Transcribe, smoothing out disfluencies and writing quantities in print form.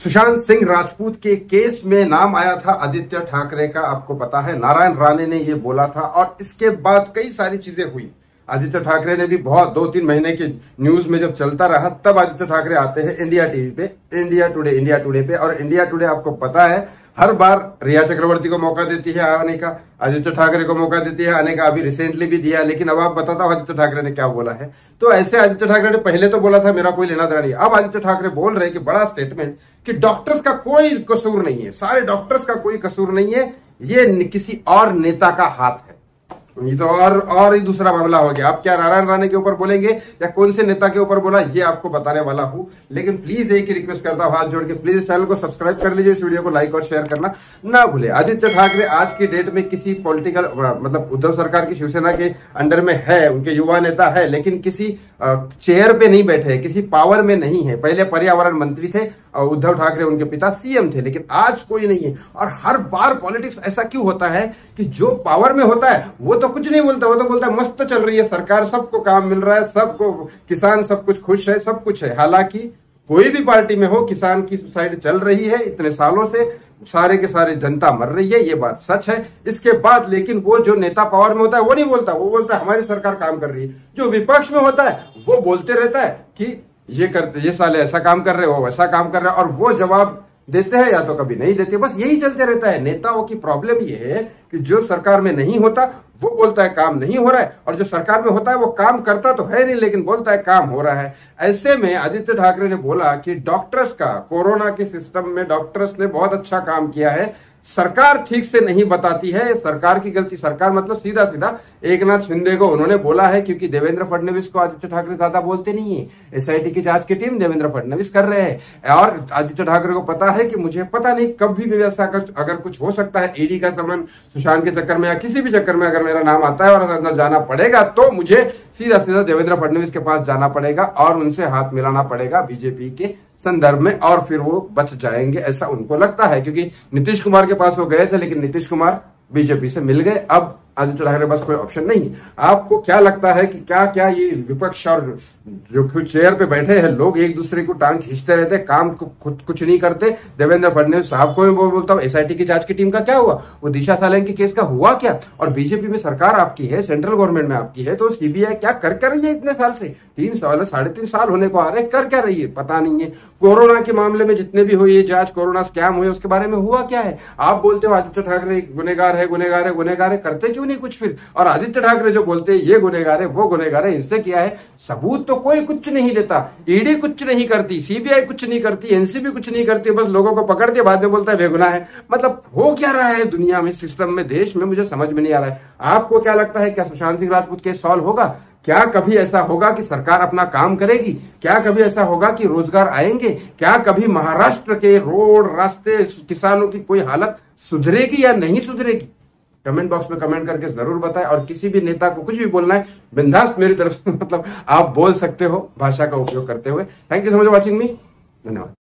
सुशांत सिंह राजपूत के केस में नाम आया था आदित्य ठाकरे का, आपको पता है नारायण राणे ने ये बोला था और इसके बाद कई सारी चीजें हुई। आदित्य ठाकरे ने भी बहुत 2-3 महीने के न्यूज में जब चलता रहा तब आदित्य ठाकरे आते हैं इंडिया टीवी पे, इंडिया टुडे पे। और इंडिया टुडे आपको पता है हर बार रिया चक्रवर्ती को मौका देती है आने का, आदित्य ठाकरे को मौका देती है आने का, अभी रिसेंटली भी दिया। लेकिन अब आप बताता हूं आदित्य ठाकरे ने क्या बोला है। तो ऐसे आदित्य ठाकरे ने पहले तो बोला था मेरा कोई लेना देना नहीं, अब आदित्य ठाकरे बोल रहे हैं कि बड़ा स्टेटमेंट कि डॉक्टर्स का कोई कसूर नहीं है, सारे डॉक्टर्स का कोई कसूर नहीं है, ये किसी और नेता का हाथ है। ये तो और ही दूसरा मामला हो गया। आप क्या नारायण राणे के ऊपर बोलेंगे या कौन से नेता के ऊपर बोला ये आपको बताने वाला हूं। लेकिन प्लीज एक ही रिक्वेस्ट करता हूं हाथ जोड़ के, प्लीज इस चैनल को सब्सक्राइब कर लीजिए, इस वीडियो को लाइक और शेयर करना ना भूले। आदित्य ठाकरे आज की डेट में किसी पॉलिटिकल मतलब उद्धव सरकार की शिवसेना के अंडर में है, उनके युवा नेता है, लेकिन किसी चेयर पे नहीं बैठे, किसी पावर में नहीं है। पहले पर्यावरण मंत्री थे और उद्धव ठाकरे उनके पिता सीएम थे, लेकिन आज कोई नहीं है। और हर बार पॉलिटिक्स ऐसा क्यों होता है कि जो पावर में होता है वो तो कुछ नहीं बोलता, वो तो बोलता है मस्त चल रही है सरकार, सबको काम मिल रहा है, सबको किसान सब कुछ खुश है, सब कुछ है। हालांकि कोई भी पार्टी में हो किसान की सुसाइड चल रही है इतने सालों से, सारे के सारे जनता मर रही है, ये बात सच है। इसके बाद लेकिन वो जो नेता पावर में होता है वो नहीं बोलता, वो बोलता है हमारी सरकार काम कर रही है। जो विपक्ष में होता है वो बोलते रहता है कि ये करते, ये साले ऐसा काम कर रहे हो, वैसा काम कर रहे हैं, और वो जवाब देते हैं या तो कभी नहीं देते, बस यही चलते रहता है। नेताओं की प्रॉब्लम ये है कि जो सरकार में नहीं होता वो बोलता है काम नहीं हो रहा है, और जो सरकार में होता है वो काम करता तो है नहीं लेकिन बोलता है काम हो रहा है। ऐसे में आदित्य ठाकरे ने बोला कि डॉक्टर्स का, कोरोना के सिस्टम में डॉक्टर्स ने बहुत अच्छा काम किया है, सरकार ठीक से नहीं बताती है, सरकार की गलती। सरकार मतलब सीधा सीधा एकनाथ शिंदे को उन्होंने बोला है, क्योंकि देवेंद्र फडणवीस को आदित्य ठाकरे ज्यादा बोलते नहीं है। एसआईटी की जांच की टीम देवेंद्र फडणवीस कर रहे हैं और आदित्य ठाकरे को पता है कि मुझे पता नहीं कभी भी ऐसा अगर कुछ हो सकता है, ईडी का समन सुशांत के चक्कर में या किसी भी चक्कर में अगर मेरा नाम आता है और अंदर जाना पड़ेगा तो मुझे सीधा सीधा देवेंद्र फडणवीस के पास जाना पड़ेगा और उनसे हाथ मिलाना पड़ेगा बीजेपी के संदर्भ में, और फिर वो बच जाएंगे ऐसा उनको लगता है। क्योंकि नीतीश कुमार के पास वो गए थे लेकिन नीतीश कुमार बीजेपी से मिल गए, अब आदित्य ठाकरे के पास कोई ऑप्शन नहीं है। आपको क्या लगता है कि क्या क्या ये विपक्ष और जो चेयर पे बैठे हैं लोग एक दूसरे को टांग खींचते रहते, काम खुद कुछ नहीं करते? देवेंद्र फडणवीस साहब को मैं बोलता हूँ एसआईटी की जांच की टीम का क्या हुआ, वो दिशा सालन के केस का हुआ क्या? और बीजेपी में सरकार आपकी है, सेंट्रल गवर्नमेंट में आपकी है, तो सीबीआई क्या कर रही है इतने साल से? 3 साल 3.5 साल होने को आ रहे, कर क्या रही है पता नहीं है। कोरोना के मामले में जितने भी हुई जांच, कोरोना स्कैम हुए, उसके बारे में हुआ क्या है? आप बोलते हो आदित्य ठाकरे गुनेगार है, गुनेगार है, गुनेगार है, करते क्यों नहीं कुछ फिर? और आदित्य ठाकरे जो बोलते हैं ये गुनेगार है, वो गुनेगार है, इनसे क्या है? सबूत तो कोई कुछ नहीं देता, ईडी कुछ नहीं करती, सीबीआई कुछ नहीं करती, एनसीबी कुछ नहीं करती, बस लोगों को पकड़ के बाद में बोलता है बेगुनाह है। मतलब हो क्या रहा है दुनिया में, सिस्टम में, देश में? मुझे समझ में नहीं आ रहा है। आपको क्या लगता है, क्या सुशांत सिंह राजपूत केस सॉल्व होगा? क्या कभी ऐसा होगा कि सरकार अपना काम करेगी? क्या कभी ऐसा होगा कि रोजगार आएंगे? क्या कभी महाराष्ट्र के रोड, रास्ते, किसानों की कोई हालत सुधरेगी या नहीं सुधरेगी? कमेंट बॉक्स में कमेंट करके जरूर बताएं। और किसी भी नेता को कुछ भी बोलना है बिंदास मेरी तरफ से मतलब आप बोल सकते हो भाषा का उपयोग करते हुए। Thank you so much for watching मी, धन्यवाद।